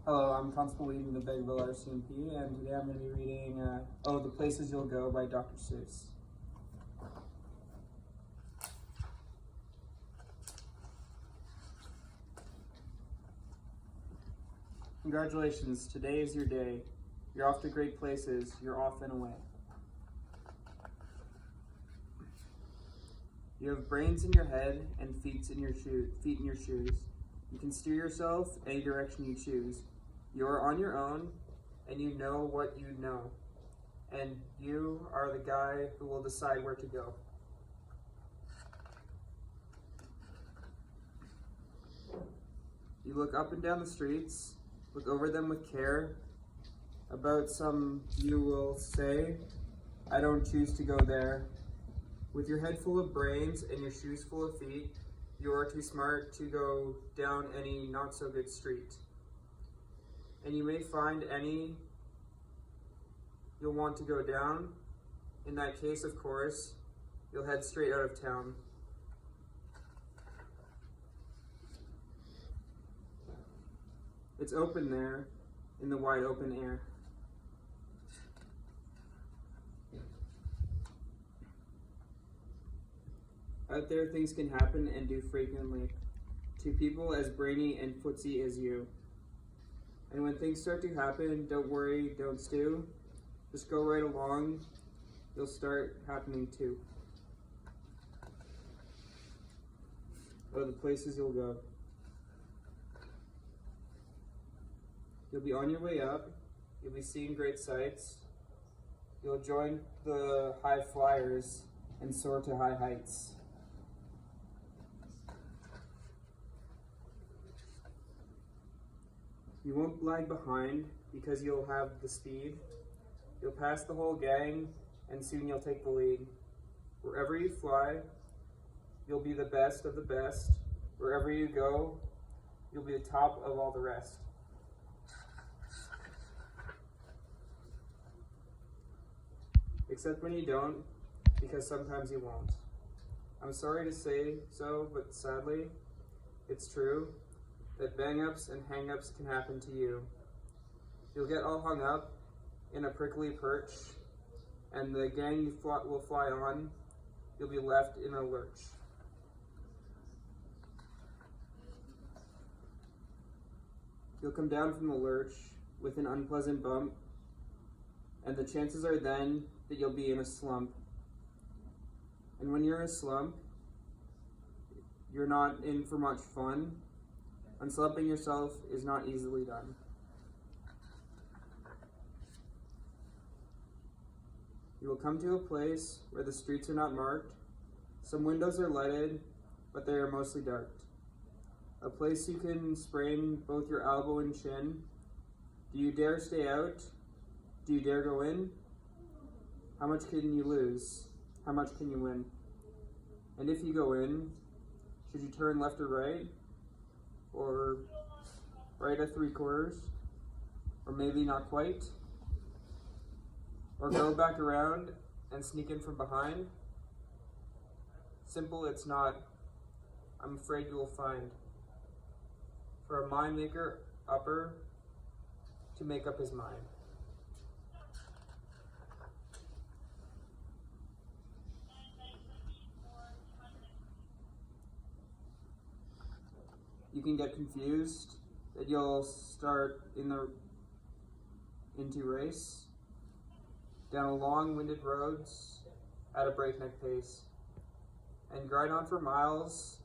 Hello, I'm Constable Wheadon of Vegreville RCMP, and today I'm going to be reading The Places You'll Go by Dr. Seuss. Congratulations, today is your day. You're off to great places, you're off and away. You have brains in your head and feet in your shoes. You can steer yourself any direction you choose. You are on your own, and you know what you know. And you are the guy who will decide where to go. You look up and down the streets, look over them with care. About some you will say, I don't choose to go there. With your head full of brains and your shoes full of feet, you are too smart to go down any not-so-good street. And you may find any you'll want to go down. In that case, of course, you'll head straight out of town. It's open there, in the wide open air. Out there, things can happen and do frequently to people as brainy and footsy as you. And when things start to happen, don't worry, don't stew. Just go right along. You'll start happening too. What are the places you'll go? You'll be on your way up. You'll be seeing great sights. You'll join the high flyers and soar to high heights. You won't lag behind because you'll have the speed. You'll pass the whole gang and soon you'll take the lead. Wherever you fly, you'll be the best of the best. Wherever you go, you'll be the top of all the rest. Except when you don't, because sometimes you won't. I'm sorry to say so, but sadly, it's true that bang-ups and hang-ups can happen to you. You'll get all hung up in a prickly perch, and the gang you will fly on, you'll be left in a lurch. You'll come down from the lurch with an unpleasant bump, and the chances are then that you'll be in a slump. And when you're in a slump, you're not in for much fun. Unslumping yourself is not easily done. You will come to a place where the streets are not marked. Some windows are lighted, but they are mostly dark. A place you can sprain both your elbow and shin. Do you dare stay out? Do you dare go in? How much can you lose? How much can you win? And if you go in, should you turn left or right? Or right at 3/4? Or maybe not quite? Or go back around and sneak in from behind? Simple it's not, I'm afraid you will find. For a mind maker upper to make up his mind. You can get confused that you'll start into race down long-winded roads at a breakneck pace and grind on for miles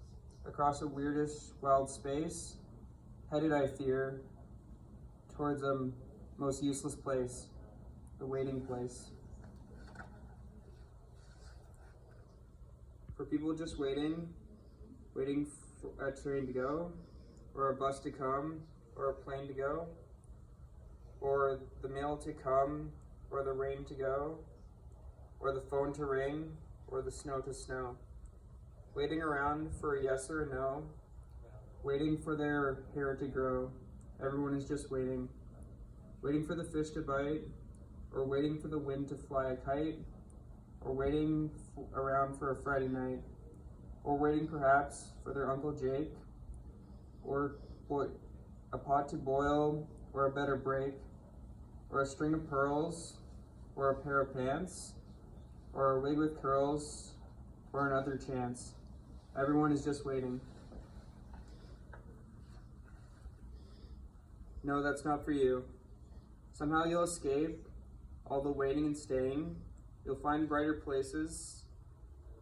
across a weirdish wild space, headed, I fear, towards a most useless place, the waiting place. For people just waiting for a train to go, or a bus to come, or a plane to go, or the mail to come, or the rain to go, or the phone to ring, or the snow to snow. Waiting around for a yes or a no, waiting for their hair to grow. Everyone is just waiting. Waiting for the fish to bite, or waiting for the wind to fly a kite, or waiting around for a Friday night, or waiting perhaps for their Uncle Jake, or a pot to boil, or a better break, or a string of pearls, or a pair of pants, or a wig with curls, or another chance. Everyone is just waiting. No, that's not for you. Somehow you'll escape all the waiting and staying. You'll find brighter places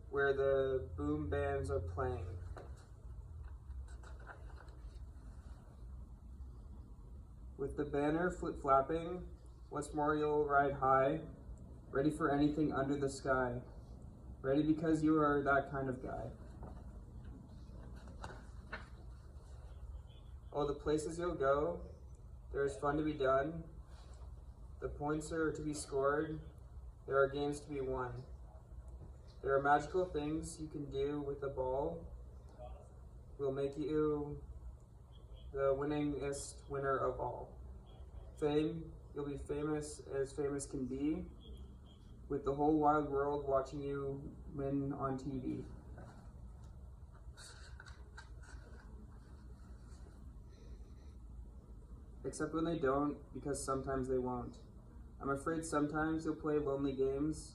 where the boom bands are playing. With the banner flip-flapping, once more you'll ride high, ready for anything under the sky. Ready because you are that kind of guy. Oh, the places you'll go, there is fun to be done. The points are to be scored. There are games to be won. There are magical things you can do with the ball. Will make you the winningest winner of all. Fame, you'll be famous as famous can be, with the whole wide world watching you win on TV. Except when they don't, because sometimes they won't. I'm afraid sometimes you'll play lonely games,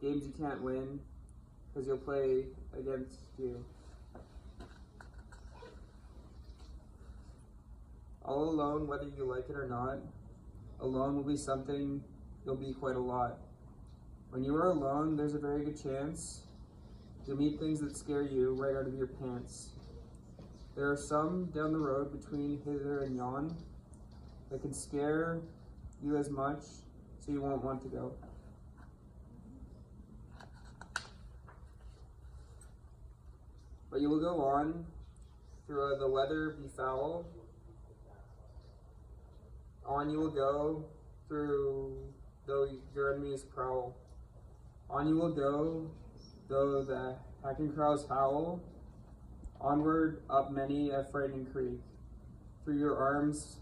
games you can't win, because you'll play against you. All alone, whether you like it or not, alone will be something you'll be quite a lot. When you are alone, there's a very good chance you'll meet things that scare you right out of your pants. There are some down the road between hither and yon that can scare you as much so you won't want to go. But you will go on through the weather be foul. On you will go through though your enemies prowl. On you will go though the hacking crows howl. Onward up many a frightening creek. Through your arms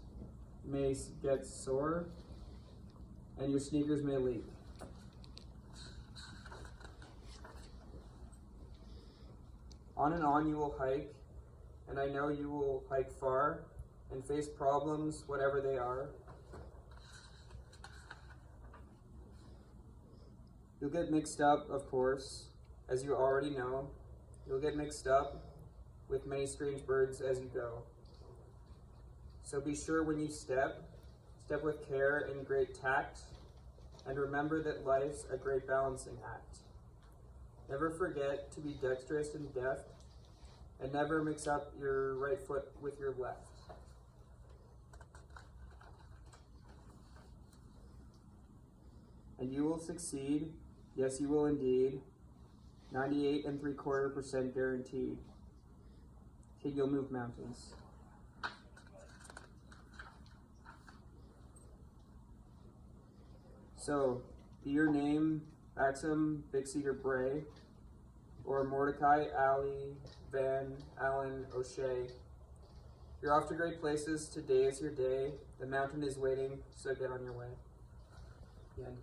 may get sore, and your sneakers may leak. On and on you will hike, and I know you will hike far, and face problems, whatever they are. You'll get mixed up, of course, as you already know. You'll get mixed up with many strange birds as you go. So be sure when you step with care and great tact, and remember that life's a great balancing act. Never forget to be dexterous and deft, and never mix up your right foot with your left. And you will succeed, yes you will indeed, 98 3/4% guaranteed. Kid, you'll move mountains. So, be your name Axum Bixiger Bray, or Mordecai, Ali, Van, Allen, O'Shea. You're off to great places. Today is your day. The mountain is waiting, so get on your way. The end.